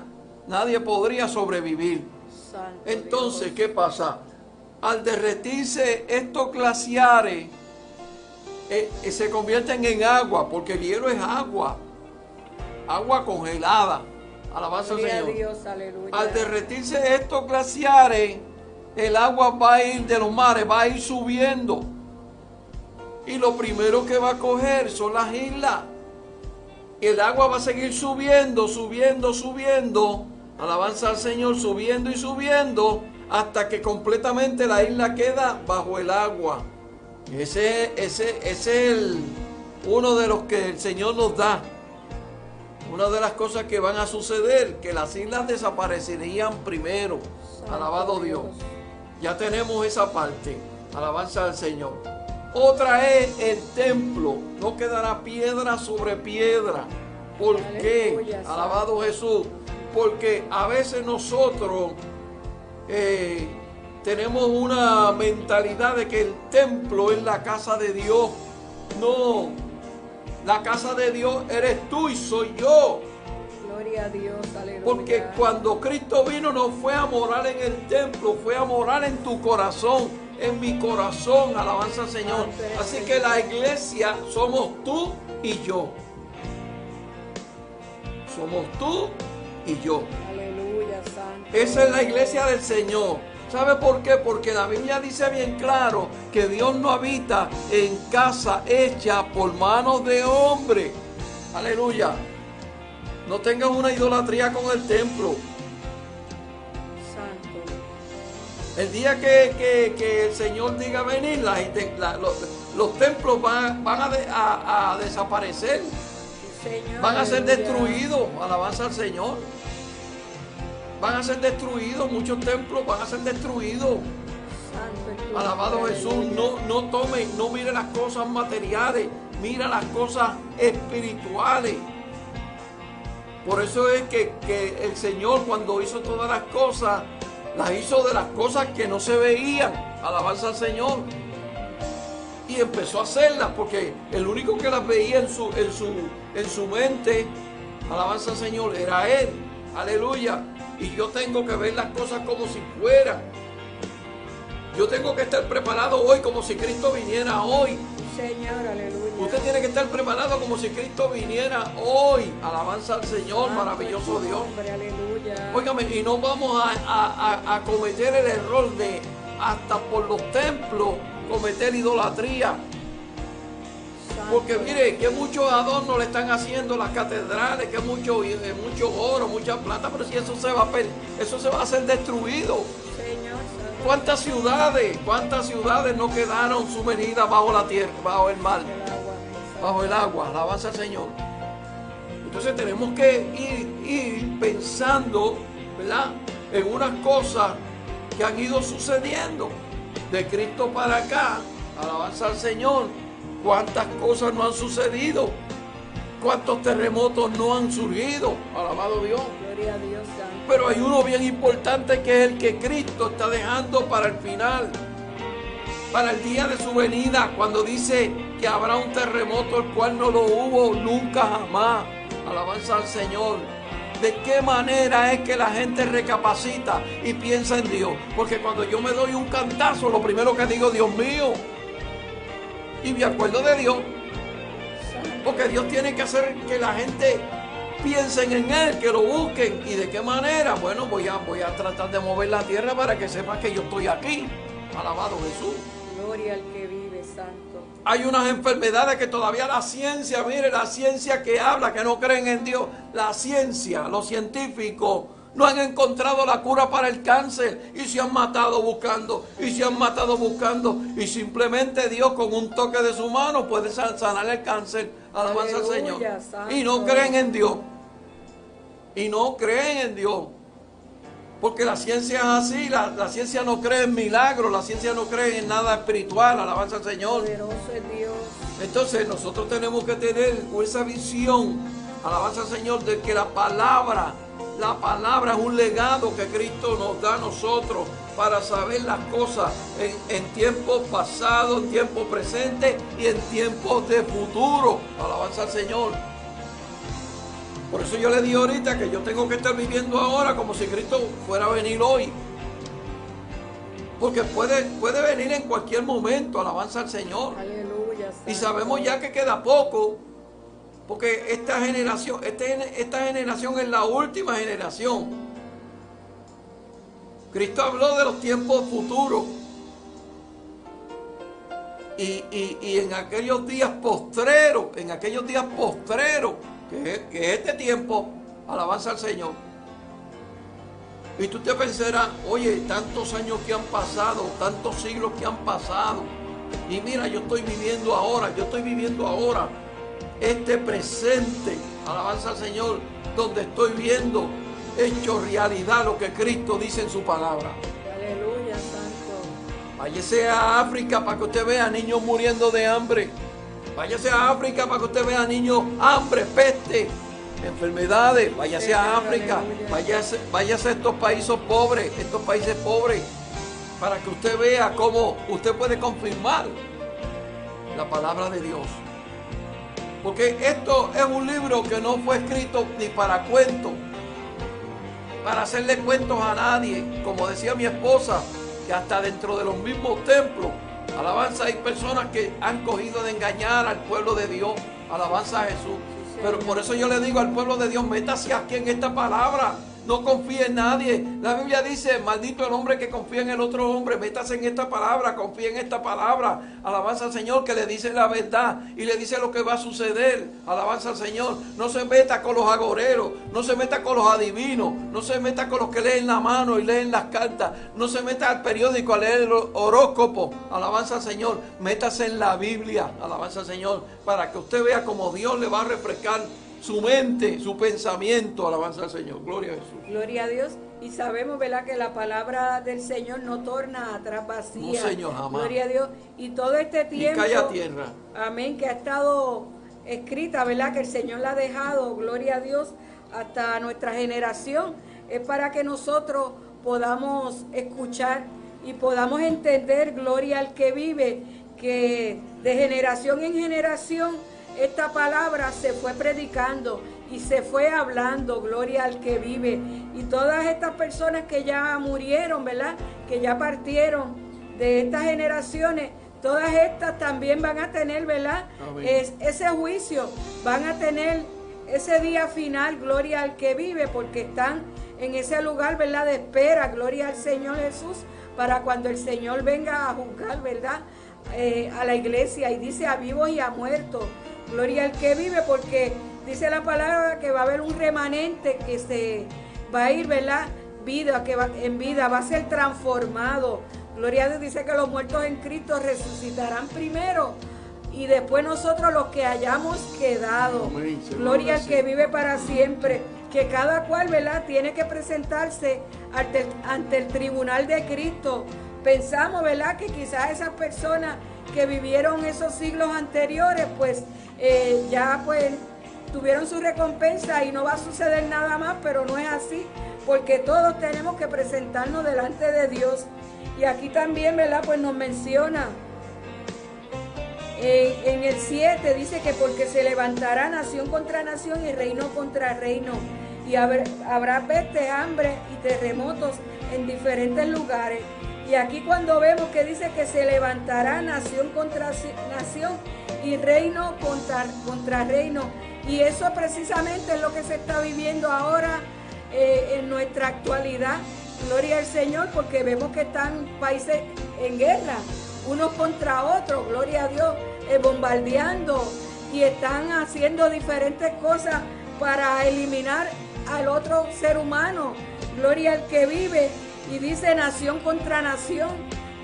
[SPEAKER 2] sobrevivir. Entonces, ¿qué pasa? Al derretirse estos glaciares, se convierten en agua, porque el hielo es agua congelada. Alabanza al Señor.
[SPEAKER 1] Dios, aleluya.
[SPEAKER 2] Al derretirse estos glaciares, el agua va a ir de los mares, va a ir subiendo. Y lo primero que va a coger son las islas. El agua va a seguir subiendo. Alabanza al Señor, subiendo y subiendo, hasta que completamente la isla queda bajo el agua. Ese es uno de los que el Señor nos da. Una de las cosas que van a suceder, que las islas desaparecerían primero. Alabado Dios. Ya tenemos esa parte. Alabanza al Señor. Otra es el templo. No quedará piedra sobre piedra. ¿Por qué? Alabado Jesús. Porque a veces nosotros tenemos una mentalidad de que el templo es la casa de Dios. No. La casa de Dios eres tú y soy yo.
[SPEAKER 1] Gloria a Dios, aleluya.
[SPEAKER 2] Porque cuando Cristo vino no fue a morar en el templo, fue a morar en tu corazón, en mi corazón, alabanza al Señor. Así que la iglesia somos tú y yo. Somos tú y yo.
[SPEAKER 1] Aleluya, santo.
[SPEAKER 2] Esa es la iglesia del Señor. ¿Sabe por qué? Porque la Biblia dice bien claro que Dios no habita en casa hecha por manos de hombre. Aleluya. No tengas una idolatría con el templo.
[SPEAKER 1] Santo.
[SPEAKER 2] El día que el Señor diga venir, los templos van a desaparecer.
[SPEAKER 1] Señor,
[SPEAKER 2] Van a ser
[SPEAKER 1] aleluya.
[SPEAKER 2] destruidos. Alabanza al Señor. Van a ser destruidos, muchos templos van a ser destruidos.
[SPEAKER 1] Santo,
[SPEAKER 2] Alabado Jesús, no mire las cosas materiales, mira las cosas espirituales. Por eso es que el Señor, cuando hizo todas las cosas, las hizo de las cosas que no se veían. Alabanza al Señor. Y empezó a hacerlas porque el único que las veía en su mente, alabanza al Señor, era Él. Aleluya. Y yo tengo que ver las cosas como si fueran. Yo tengo que estar preparado hoy como si Cristo viniera hoy.
[SPEAKER 1] Señor, aleluya.
[SPEAKER 2] Usted tiene que estar preparado como si Cristo viniera hoy. Alabanza al Señor, maravilloso Dios.
[SPEAKER 1] Aleluya.
[SPEAKER 2] Óigame, y no vamos a cometer el error de, hasta por los templos, cometer idolatría. Porque mire, que muchos adornos le están haciendo las catedrales, que mucho oro, mucha plata, pero si eso se va a hacer destruido.
[SPEAKER 1] Señor,
[SPEAKER 2] ¿Cuántas ciudades no quedaron sumergidas bajo la tierra, bajo el mar, bajo el agua? Alabanza al Señor. Entonces tenemos que ir pensando, ¿verdad?, en unas cosas que han ido sucediendo de Cristo para acá. Alabanza al Señor. ¿Cuántas cosas no han sucedido? ¿Cuántos terremotos no han surgido? Alabado Dios.
[SPEAKER 1] Gloria a Dios, Santo.
[SPEAKER 2] Pero hay uno bien importante, que es el que Cristo está dejando para el final, para el día de su venida, cuando dice que habrá un terremoto, el cual no lo hubo nunca jamás. Alabanza al Señor. ¿De qué manera es que la gente recapacita y piensa en Dios? Porque cuando yo me doy un cantazo, lo primero que digo, Dios mío, y me acuerdo de Dios. Porque Dios tiene que hacer que la gente piensen en Él, que lo busquen. ¿Y de qué manera? Bueno, voy a tratar de mover la tierra para que sepan que yo estoy aquí. Alabado Jesús.
[SPEAKER 1] Gloria al que vive, Santo.
[SPEAKER 2] Hay unas enfermedades que todavía la ciencia, mire, la ciencia que habla, que no creen en Dios, la ciencia, los científicos, no han encontrado la cura para el cáncer y se han matado buscando, y simplemente Dios con un toque de su mano puede sanar el cáncer. Alabanza al Señor.
[SPEAKER 1] Santo.
[SPEAKER 2] Y no creen en Dios. Porque la ciencia es así, la ciencia no cree en milagros, la ciencia no cree en nada espiritual. Alabanza al Señor.
[SPEAKER 1] Poderoso es Dios.
[SPEAKER 2] Entonces nosotros tenemos que tener esa visión, alabanza al Señor, de que la palabra es un legado que Cristo nos da a nosotros para saber las cosas en tiempos pasados, en tiempos presentes y en tiempos de futuro. Alabanza al Señor. Por eso yo le dije ahorita que yo tengo que estar viviendo ahora como si Cristo fuera a venir hoy. Porque puede venir en cualquier momento. Alabanza al Señor.
[SPEAKER 1] Aleluya, Santo.
[SPEAKER 2] Y sabemos ya que queda poco. Porque esta generación es la última generación. Cristo habló de los tiempos futuros. Y en aquellos días postreros, que es este tiempo, alabanza al Señor. Y tú te pensarás, oye, tantos años que han pasado, tantos siglos que han pasado. Y mira, yo estoy viviendo ahora este presente, alabanza al Señor, donde estoy viendo hecho realidad lo que Cristo dice en su palabra.
[SPEAKER 1] Aleluya, Santo.
[SPEAKER 2] Váyase a África para que usted vea niños muriendo de hambre. Váyase a África para que usted vea niños, hambre, peste, enfermedades. Váyase a África, váyase a estos países pobres, para que usted vea cómo usted puede confirmar la palabra de Dios. Porque esto es un libro que no fue escrito ni para cuentos, para hacerle cuentos a nadie. Como decía mi esposa, que hasta dentro de los mismos templos, alabanza, hay personas que han cogido de engañar al pueblo de Dios. Alabanza a Jesús. Pero por eso yo le digo al pueblo de Dios, métase aquí en esta palabra. No confíe en nadie. La Biblia dice, maldito el hombre que confía en el otro hombre. Métase en esta palabra, confíe en esta palabra. Alabanza al Señor, que le dice la verdad y le dice lo que va a suceder. Alabanza al Señor. No se meta con los agoreros, no se meta con los adivinos, no se meta con los que leen la mano y leen las cartas, no se meta al periódico a leer el horóscopo. Alabanza al Señor. Métase en la Biblia. Alabanza al Señor, para que usted vea cómo Dios le va a refrescar su mente, su pensamiento. Alabanza al Señor. Gloria a Jesús.
[SPEAKER 1] Gloria a Dios. Y sabemos, ¿verdad?, que la palabra del Señor no torna atrás vacía.
[SPEAKER 2] No, Señor, jamás.
[SPEAKER 1] Gloria a Dios. Y todo este tiempo,
[SPEAKER 2] y cae a tierra.
[SPEAKER 1] Amén, que ha estado escrita, ¿verdad?, que el Señor la ha dejado, gloria a Dios, hasta nuestra generación. Es para que nosotros podamos escuchar y podamos entender, gloria al que vive, que de generación en generación esta palabra se fue predicando y se fue hablando, gloria al que vive. Y todas estas personas que ya murieron, ¿verdad?, que ya partieron de estas generaciones, todas estas también van a tener, ¿verdad?, ese juicio, van a tener ese día final, gloria al que vive, porque están en ese lugar, ¿verdad?, de espera, gloria al Señor Jesús, para cuando el Señor venga a juzgar, ¿verdad?, a la iglesia, y dice a vivos y a muertos. Gloria al que vive, porque dice la palabra que va a haber un remanente que se va a ir, ¿verdad?, en vida, va a ser transformado. Gloria a Dios, dice que los muertos en Cristo resucitarán primero y después nosotros los que hayamos quedado.
[SPEAKER 2] Amén.
[SPEAKER 1] Gloria al que vive para siempre. Que cada cual, ¿verdad?, tiene que presentarse ante el tribunal de Cristo. Pensamos, ¿verdad?, que quizás esas personas que vivieron esos siglos anteriores, pues ya pues tuvieron su recompensa y no va a suceder nada más, pero no es así, porque todos tenemos que presentarnos delante de Dios. Y aquí también, ¿verdad?, pues nos menciona en el 7, dice que porque se levantará nación contra nación y reino contra reino, y habrá peste, hambre y terremotos en diferentes lugares. Y aquí cuando vemos que dice que se levantará nación contra nación y reino contra reino, y eso precisamente es lo que se está viviendo ahora en nuestra actualidad. Gloria al Señor, porque vemos que están países en guerra, unos contra otros, gloria a Dios, bombardeando, y están haciendo diferentes cosas para eliminar al otro ser humano. Gloria al que vive, y dice nación contra nación.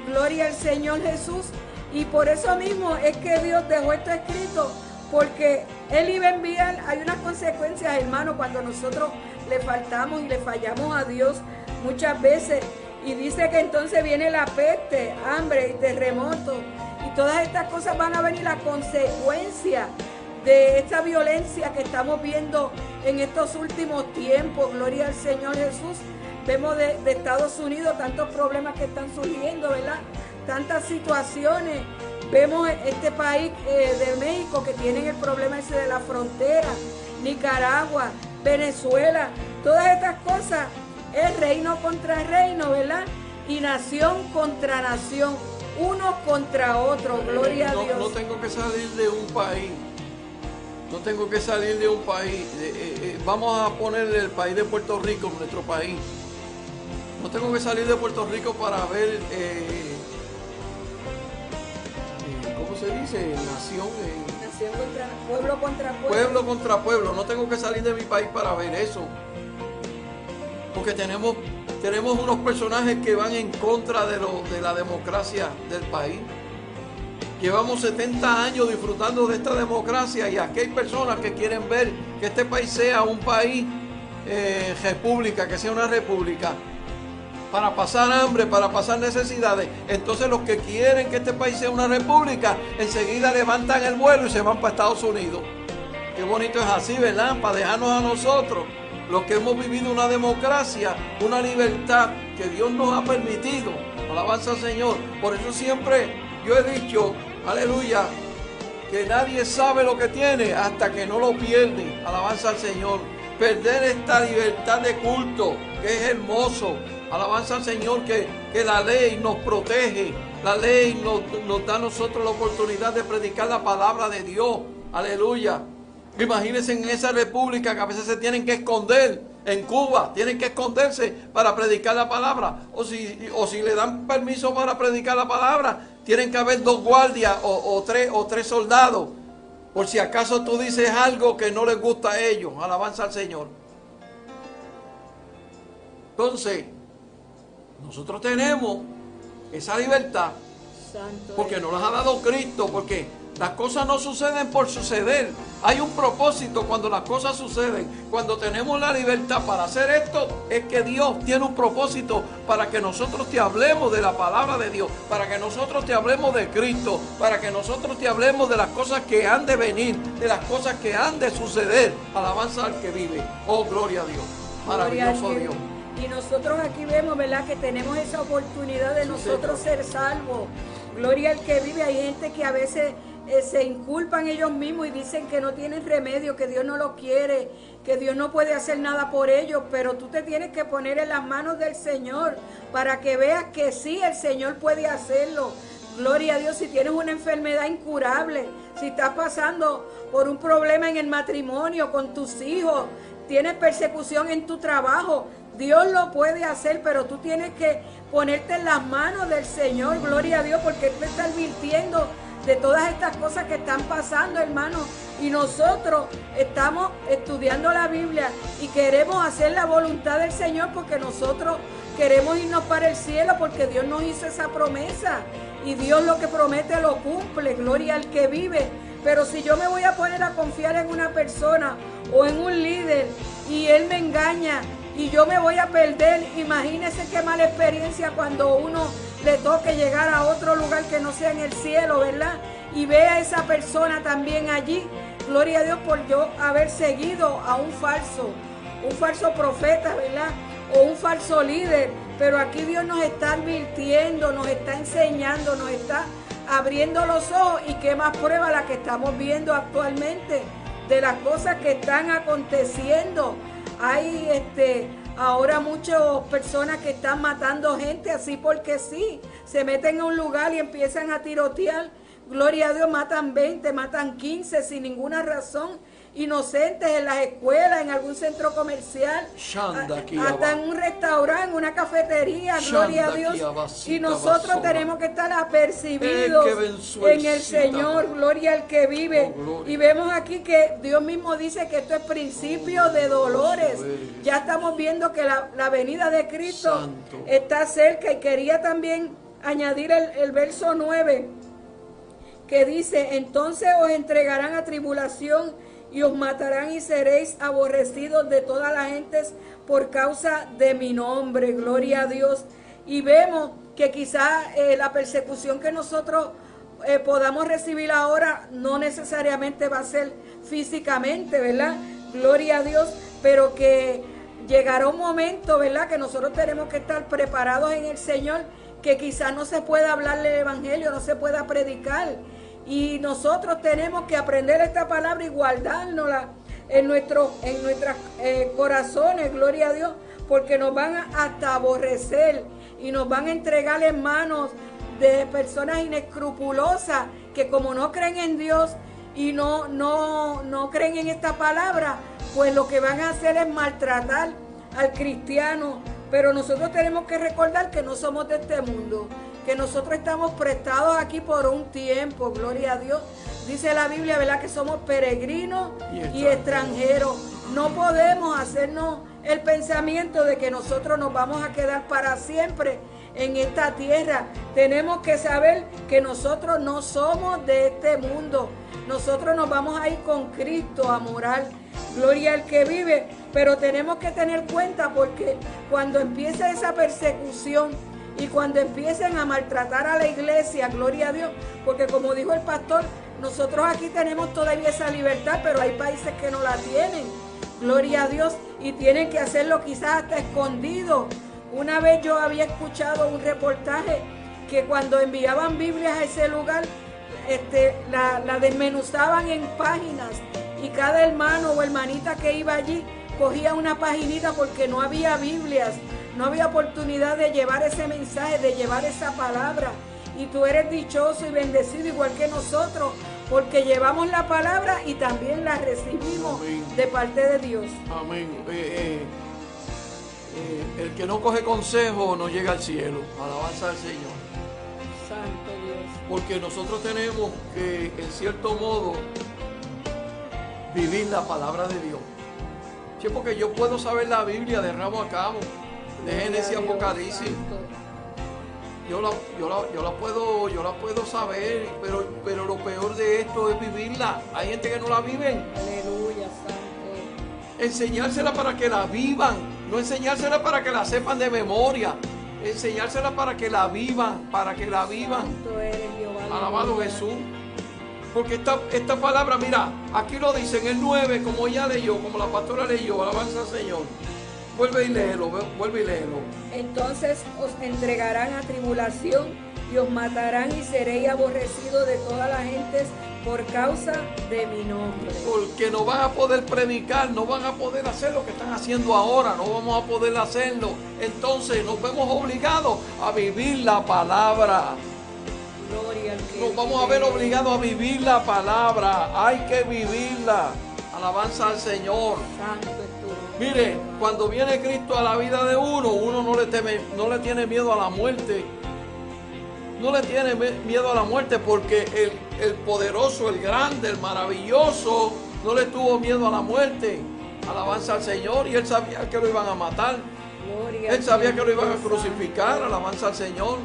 [SPEAKER 1] Gloria al Señor Jesús. Y por eso mismo es que Dios dejó esto escrito, porque Él iba a enviar. Hay unas consecuencias, hermano, cuando nosotros le faltamos y le fallamos a Dios muchas veces. Y dice que entonces viene la peste, hambre y terremoto, y todas estas cosas van a venir a consecuencia de esta violencia que estamos viendo en estos últimos tiempos. Gloria al Señor Jesús. Vemos de Estados Unidos tantos problemas que están surgiendo, ¿verdad? Tantas situaciones. Vemos este país de México, que tienen el problema ese de la frontera, Nicaragua, Venezuela, todas estas cosas. Es reino contra reino, ¿verdad? Y nación contra nación, unos contra otros. Gloria a Dios.
[SPEAKER 2] No tengo que salir de un país. No tengo que salir de un país. Vamos a poner el país de Puerto Rico, nuestro país. No tengo que salir de Puerto Rico para ver, ¿cómo se dice? Nación
[SPEAKER 1] contra pueblo contra pueblo.
[SPEAKER 2] Pueblo contra pueblo. No tengo que salir de mi país para ver eso. Porque tenemos unos personajes que van en contra de la democracia del país. Llevamos 70 años disfrutando de esta democracia, y aquí hay personas que quieren ver que este país sea un país república, que sea una república, para pasar hambre, para pasar necesidades. Entonces los que quieren que este país sea una república, enseguida levantan el vuelo y se van para Estados Unidos. Qué bonito es así, ¿verdad? Para dejarnos a nosotros, los que hemos vivido una democracia, una libertad que Dios nos ha permitido. Alabanza al Señor. Por eso siempre yo he dicho, aleluya, que nadie sabe lo que tiene hasta que no lo pierde. Alabanza al Señor. Perder esta libertad de culto, que es hermoso. Alabanza al Señor, que la ley nos protege. La ley nos da a nosotros la oportunidad de predicar la palabra de Dios. Aleluya. Imagínense en esa república que a veces se tienen que esconder. En Cuba tienen que esconderse para predicar la palabra. O si le dan permiso para predicar la palabra, tienen que haber 2 guardias o tres soldados. Por si acaso tú dices algo que no les gusta a ellos. Alabanza al Señor. Entonces, nosotros tenemos esa libertad porque nos las ha dado Cristo, porque las cosas no suceden por suceder. Hay un propósito cuando las cosas suceden. Cuando tenemos la libertad para hacer esto, es que Dios tiene un propósito para que nosotros te hablemos de la palabra de Dios, para que nosotros te hablemos de Cristo, para que nosotros te hablemos de las cosas que han de venir, de las cosas que han de suceder. Alabanza al que vive. Oh, gloria a Dios. Maravilloso Dios.
[SPEAKER 1] Y nosotros aquí vemos, ¿verdad?, que tenemos esa oportunidad de nosotros ser salvos. Gloria al que vive. Hay gente que a veces se inculpan ellos mismos y dicen que no tienen remedio, que Dios no lo quiere, que Dios no puede hacer nada por ellos, pero tú te tienes que poner en las manos del Señor para que veas que sí, el Señor puede hacerlo. Gloria a Dios. Si tienes una enfermedad incurable, si estás pasando por un problema en el matrimonio con tus hijos, tienes persecución en tu trabajo, Dios lo puede hacer, pero tú tienes que ponerte en las manos del Señor. Gloria a Dios, porque Él te está advirtiendo de todas estas cosas que están pasando, hermano. Y nosotros estamos estudiando la Biblia y queremos hacer la voluntad del Señor porque nosotros queremos irnos para el cielo, porque Dios nos hizo esa promesa. Y Dios lo que promete lo cumple, gloria al que vive. Pero si yo me voy a poner a confiar en una persona o en un líder y él me engaña y yo me voy a perder, imagínese qué mala experiencia cuando uno le toque llegar a otro lugar que no sea en el cielo, ¿verdad? Y ve a esa persona también allí. Gloria a Dios por yo haber seguido a un falso profeta, ¿verdad? O un falso líder. Pero aquí Dios nos está advirtiendo, nos está enseñando, nos está abriendo los ojos. Y qué más prueba la que estamos viendo actualmente de las cosas que están aconteciendo. Hay ahora muchas personas que están matando gente así porque sí. Se meten a un lugar y empiezan a tirotear. Gloria a Dios, matan 20, matan 15 sin ninguna razón. Inocentes en las escuelas, en algún centro comercial, hasta en un restaurante, en una cafetería, gloria a Dios. Y nosotros tenemos que estar apercibidos en el Señor, gloria al que vive. Y vemos aquí que Dios mismo dice que esto es principio de dolores. Ya estamos viendo que la venida de Cristo está cerca. Y quería también añadir el verso 9, que dice: entonces os entregarán a tribulación y os matarán y seréis aborrecidos de todas las gentes por causa de mi nombre. Gloria a Dios. Y vemos que quizás la persecución que nosotros podamos recibir ahora no necesariamente va a ser físicamente, ¿verdad? Gloria a Dios, pero que llegará un momento, ¿verdad?, que nosotros tenemos que estar preparados en el Señor, que quizás no se pueda hablar del Evangelio, no se pueda predicar. Y nosotros tenemos que aprender esta palabra y guardárnosla en nuestros corazones, gloria a Dios, porque nos van hasta aborrecer y nos van a entregar en manos de personas inescrupulosas que, como no creen en Dios y no creen en esta palabra, pues lo que van a hacer es maltratar al cristiano. Pero nosotros tenemos que recordar que no somos de este mundo, que nosotros estamos prestados aquí por un tiempo, gloria a Dios. Dice la Biblia, ¿verdad?, que somos peregrinos y extranjeros. No podemos hacernos el pensamiento de que nosotros nos vamos a quedar para siempre en esta tierra. Tenemos que saber que nosotros no somos de este mundo. Nosotros nos vamos a ir con Cristo a morar. Gloria al que vive. Pero tenemos que tener cuenta, porque cuando empieza esa persecución y cuando empiecen a maltratar a la iglesia, gloria a Dios, porque como dijo el pastor, nosotros aquí tenemos todavía esa libertad, pero hay países que no la tienen, gloria a Dios, y tienen que hacerlo quizás hasta escondido. Una vez yo había escuchado un reportaje que cuando enviaban Biblias a ese lugar, la desmenuzaban en páginas, y cada hermano o hermanita que iba allí cogía una paginita porque no había Biblias. No había oportunidad de llevar ese mensaje, de llevar esa palabra. Y tú eres dichoso y bendecido igual que nosotros, porque llevamos la palabra y también la recibimos. Amén. De parte de Dios.
[SPEAKER 2] Amén. El que no coge consejo no llega al cielo. Alabanza al Señor.
[SPEAKER 1] Santo Dios.
[SPEAKER 2] Porque nosotros tenemos que, en cierto modo, vivir la palabra de Dios. Sí, porque yo puedo saber la Biblia de rabo a cabo, de Génesis y Apocalipsis. Yo la puedo saber, pero lo peor de esto es vivirla. Hay gente que no la vive.
[SPEAKER 1] Aleluya, santo.
[SPEAKER 2] Enseñársela para que la vivan, no enseñársela para que la sepan de memoria. Enseñársela para que la vivan,
[SPEAKER 1] Santo eres, Jehová.
[SPEAKER 2] Alabado Jesús. Porque esta palabra, mira, aquí lo dice en el 9, como ella leyó, como la pastora leyó, alabanza al Señor. Vuelve y léelo.
[SPEAKER 1] Entonces os entregarán a tribulación y os matarán y seréis aborrecidos de todas las gentes por causa de mi nombre.
[SPEAKER 2] Porque no van a poder predicar, no van a poder hacer lo que están haciendo ahora, no vamos a poder hacerlo. Entonces nos vemos obligados a vivir la palabra. Nos vamos a ver obligados a vivir la palabra. Hay que vivirla. Alabanza al Señor.
[SPEAKER 1] Santo es tu nombre.
[SPEAKER 2] Mire, cuando viene Cristo a la vida de uno no le tiene miedo a la muerte. No le tiene miedo a la muerte, porque el poderoso, el grande, el maravilloso, no le tuvo miedo a la muerte. Alabanza al Señor. Y él sabía que lo iban a matar. Él sabía que lo iban a crucificar. Alabanza al Señor.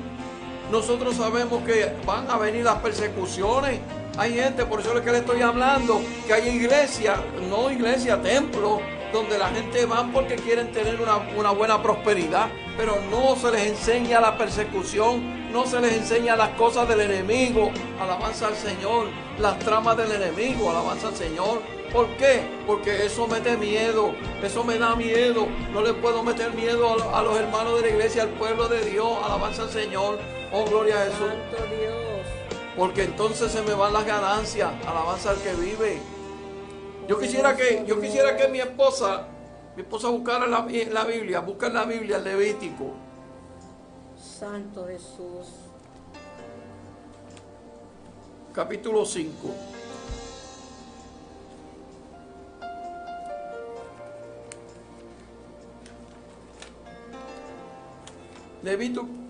[SPEAKER 2] Nosotros sabemos que van a venir las persecuciones. Hay gente, por eso es que le estoy hablando, que hay iglesia, no iglesia, templo, donde la gente va porque quieren tener una buena prosperidad, pero no se les enseña la persecución, no se les enseña las cosas del enemigo. Alabanza al Señor. Las tramas del enemigo. Alabanza al Señor. ¿Por qué? Porque eso mete miedo, eso me da miedo. No le puedo meter miedo a los hermanos de la iglesia, al pueblo de Dios. Alabanza al Señor. Oh, gloria a Jesús.
[SPEAKER 1] Santo Dios.
[SPEAKER 2] Porque entonces se me van las ganancias. Alabanza al que vive. Yo quisiera que mi esposa buscara la Biblia, busca en la Biblia el Levítico.
[SPEAKER 1] Santo Jesús.
[SPEAKER 2] Capítulo 5.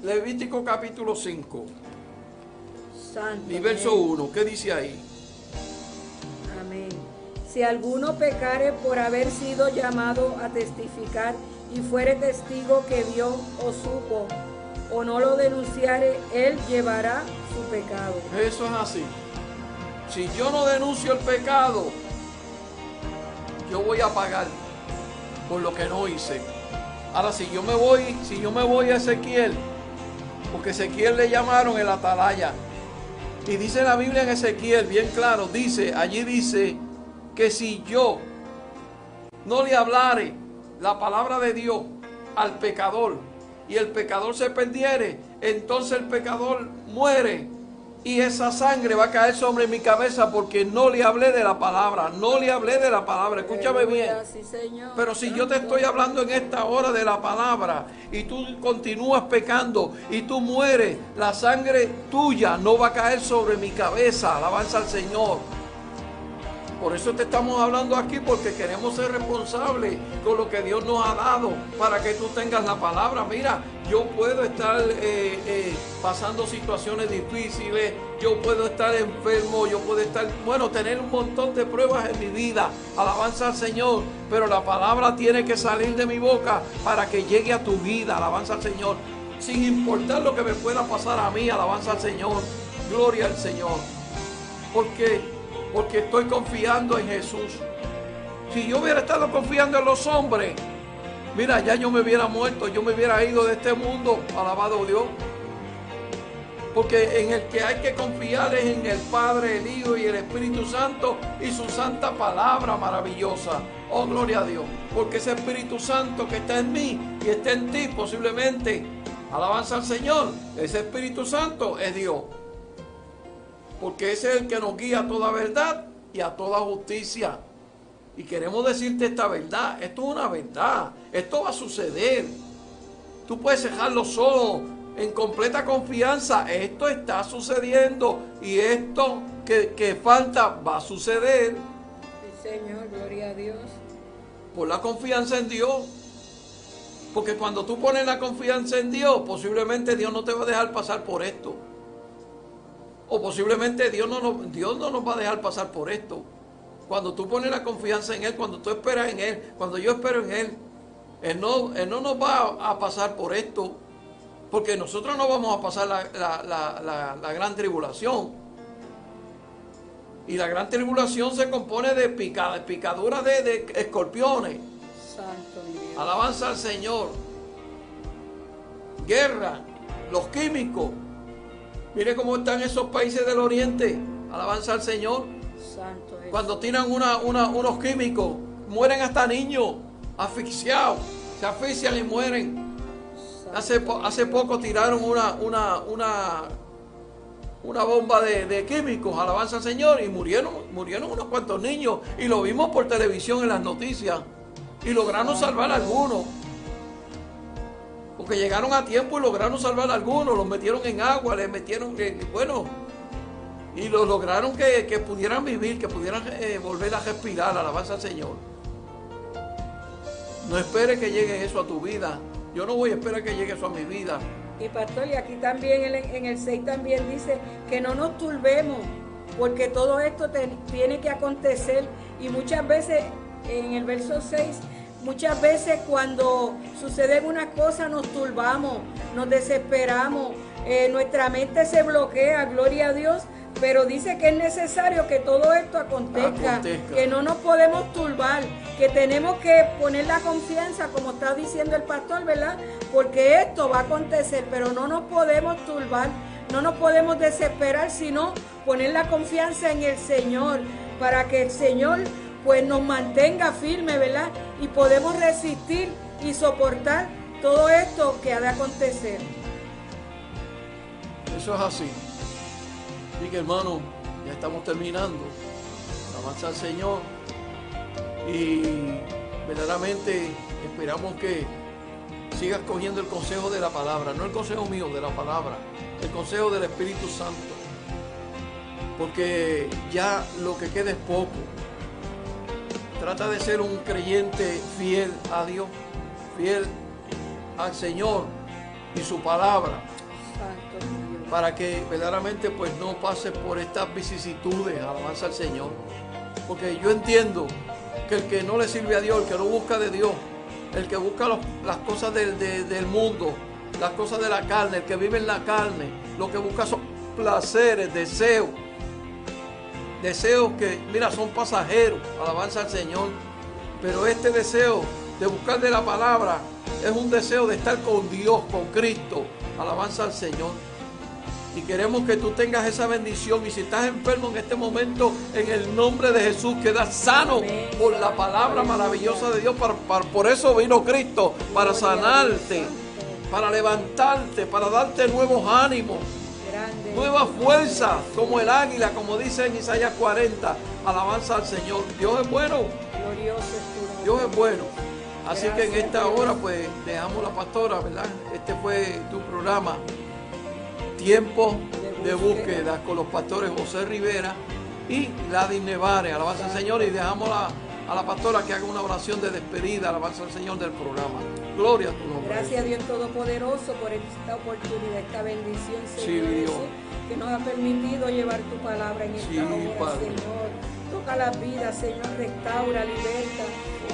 [SPEAKER 2] Levítico capítulo 5.
[SPEAKER 1] Santo.
[SPEAKER 2] Y verso 1. ¿Qué dice ahí?
[SPEAKER 1] Amén. Si alguno pecare por haber sido llamado a testificar y fuere testigo que vio o supo o no lo denunciare, él llevará su pecado.
[SPEAKER 2] Eso es así. Si yo no denuncio el pecado, yo voy a pagar por lo que no hice. Ahora, si yo me voy a Ezequiel, porque Ezequiel le llamaron el atalaya, y dice la Biblia en Ezequiel, bien claro, allí dice que si yo no le hablare la palabra de Dios al pecador, y el pecador se perdiere, entonces el pecador muere, y esa sangre va a caer sobre mi cabeza porque no le hablé de la palabra, escúchame bien.
[SPEAKER 1] Sí, Señor.
[SPEAKER 2] Pero si yo te estoy hablando en esta hora de la palabra y tú continúas pecando y tú mueres, la sangre tuya no va a caer sobre mi cabeza. Alabanza al Señor. Por eso te estamos hablando aquí, porque queremos ser responsables con lo que Dios nos ha dado para que tú tengas la palabra. Mira, yo puedo estar pasando situaciones difíciles, yo puedo estar enfermo, yo puedo tener un montón de pruebas en mi vida. Alabanza al Señor, pero la palabra tiene que salir de mi boca para que llegue a tu vida. Alabanza al Señor, sin importar lo que me pueda pasar a mí. Alabanza al Señor, gloria al Señor. Porque estoy confiando en Jesús. Si yo hubiera estado confiando en los hombres, mira, ya yo me hubiera muerto, yo me hubiera ido de este mundo. Alabado Dios. Porque en el que hay que confiar es en el Padre, el Hijo y el Espíritu Santo y su santa palabra maravillosa. Oh, gloria a Dios. Porque ese Espíritu Santo que está en mí y está en ti posiblemente, alabanza al Señor, ese Espíritu Santo es Dios. Porque ese es el que nos guía a toda verdad y a toda justicia. Y queremos decirte esta verdad. Esto es una verdad. Esto va a suceder. Tú puedes dejar los ojos en completa confianza. Esto está sucediendo. Y esto que falta va a suceder.
[SPEAKER 1] Sí, Señor, gloria a Dios.
[SPEAKER 2] Por la confianza en Dios. Porque cuando tú pones la confianza en Dios, posiblemente Dios no te va a dejar pasar por esto. O posiblemente Dios no nos va a dejar pasar por esto. Cuando tú pones la confianza en Él, cuando tú esperas en Él, cuando yo espero en Él, Él no nos va a pasar por esto. Porque nosotros no vamos a pasar la gran tribulación. Y la gran tribulación se compone de picaduras de escorpiones.
[SPEAKER 1] Santo Dios.
[SPEAKER 2] Alabanza al Señor. Guerra, los químicos. Mire cómo están esos países del oriente. Alabanza al Señor.
[SPEAKER 1] Santo Jesús.
[SPEAKER 2] Cuando tiran unos químicos, mueren hasta niños asfixiados. Se asfixian y mueren. Hace poco tiraron una bomba de químicos. Alabanza al Señor. Y murieron unos cuantos niños. Y lo vimos por televisión en las noticias. Y lograron salvar a algunos. Porque llegaron a tiempo y lograron salvar a algunos, los metieron en agua, les metieron, y los lograron que pudieran vivir, que pudieran volver a respirar. Alabanza al Señor. No espere que llegue eso a tu vida. Yo no voy a esperar que llegue eso a mi vida.
[SPEAKER 1] Y pastor, y aquí también en el 6 también dice que no nos turbemos porque todo esto tiene que acontecer. Y muchas veces, en el verso 6, muchas veces cuando sucede una cosa nos turbamos, nos desesperamos, nuestra mente se bloquea, gloria a Dios, pero dice que es necesario que todo esto acontezca, que no nos podemos turbar, que tenemos que poner la confianza, como está diciendo el pastor, ¿verdad? Porque esto va a acontecer, pero no nos podemos turbar, no nos podemos desesperar, sino poner la confianza en el Señor, para que el Señor pues nos mantenga firme, ¿verdad? Y podemos resistir y soportar todo esto que ha de acontecer.
[SPEAKER 2] Eso es así. Así que, hermano, ya estamos terminando. Alabanza al Señor. Y verdaderamente esperamos que sigas cogiendo el consejo de la palabra, no el consejo mío, de la palabra, el consejo del Espíritu Santo. Porque ya lo que queda es poco. Trata de ser un creyente fiel a Dios, fiel al Señor y su palabra, para que verdaderamente pues no pase por estas vicisitudes. Alabanza al Señor. Porque yo entiendo que el que no le sirve a Dios, el que no busca de Dios, el que busca las cosas del mundo, las cosas de la carne, el que vive en la carne, lo que busca son placeres, deseos que, mira, son pasajeros. Alabanza al Señor. Pero este deseo de buscar de la palabra es un deseo de estar con Dios, con Cristo. Alabanza al Señor. Y queremos que tú tengas esa bendición. Y si estás enfermo en este momento, en el nombre de Jesús, quedas sano por la palabra maravillosa de Dios. Por eso vino Cristo, para sanarte, para levantarte, para darte nuevos ánimos, nueva fuerza, como el águila, como dice en Isaías 40. Alabanza al Señor. Dios es bueno. Dios es bueno. Así que en esta hora pues dejamos la pastora, ¿verdad? Este fue tu programa, Tiempo de Búsqueda, con los pastores José Rivera y Gladys Nevares. Alabanza al Señor. Y dejamos a la pastora que haga una oración de despedida. Alabanza al Señor del programa. Gloria a tu nombre.
[SPEAKER 1] Gracias a Dios Todopoderoso por esta oportunidad, esta bendición, Señor,
[SPEAKER 2] Sí, Dios,
[SPEAKER 1] que nos ha permitido llevar tu palabra en esta hora,
[SPEAKER 2] Padre.
[SPEAKER 1] Señor. Toca las vidas, Señor, restaura, liberta,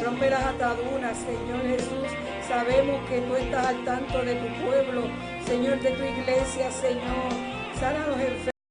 [SPEAKER 1] rompe las ataduras, Señor Jesús. Sabemos que tú estás al tanto de tu pueblo, Señor, de tu iglesia, Señor. Sana a los enfermos.